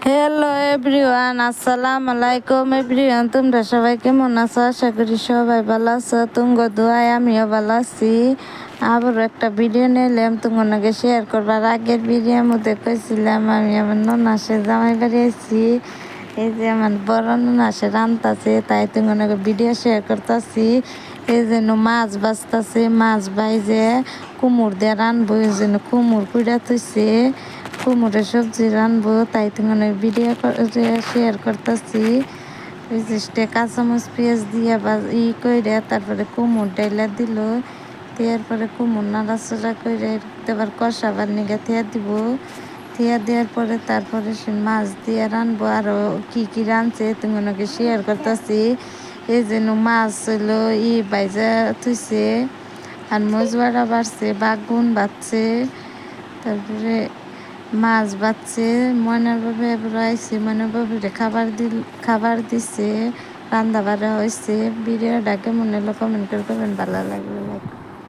Hello everyone, আসসালামু আলাইকুম everyone. তোমরা সবাই কেমন আছো? আশা করি সবাই ভালো আছো। তুঙ্গ দোয়ায় আমিও ভালো আছি। আবারও একটা ভিডিও নিলাম তোমাকে শেয়ার করবার। আগের ভিডিওর মধ্যে কইছিলাম আমি আমার ননাসে জামাই বাড়ি আছি। এই যে আমার বড় ননাসে রান্তাছে, তাই তোমাকে ভিডিও শেয়ার করতেছি। এই যেন মাছ বাজতাছে, মাছ বাইজে কুমুর দিয়ে রানবো। এই জন্য কুমুর কুড়া থইছে, কুমড়ের সবজি রানবো, তাই তোমার ভিডিও শেয়ার করতেছি। কাঁচামচ পেঁয়াজ দিয়ে বা করে তারপরে কুমড় ডাইলা দিল। দেওয়ার পরে কুমড় নাড়াচড়া করে এবার কষাবার নিগে থিয়া দিব। থিয়া দেওয়ার পরে তারপরে সে মাছ দিয়ে রানবো। আরও কি রানছে তোমাকে শেয়ার করতেছি। এই যেন মাছ হইলো বাইজা থুইছে, আর মজুয়ারা বাড়ছে, বাগুন বাড়ছে, তারপরে মাছ বাচ্ছে। ময়নার বাবা এবার আইসে, ময়নার বাবুরে খাবার দিছে, রান্না বাড়া হয়েছে। ভিডিওটা কেমন হলো কমেন্ট করে করবেন, ভালো লাগলো।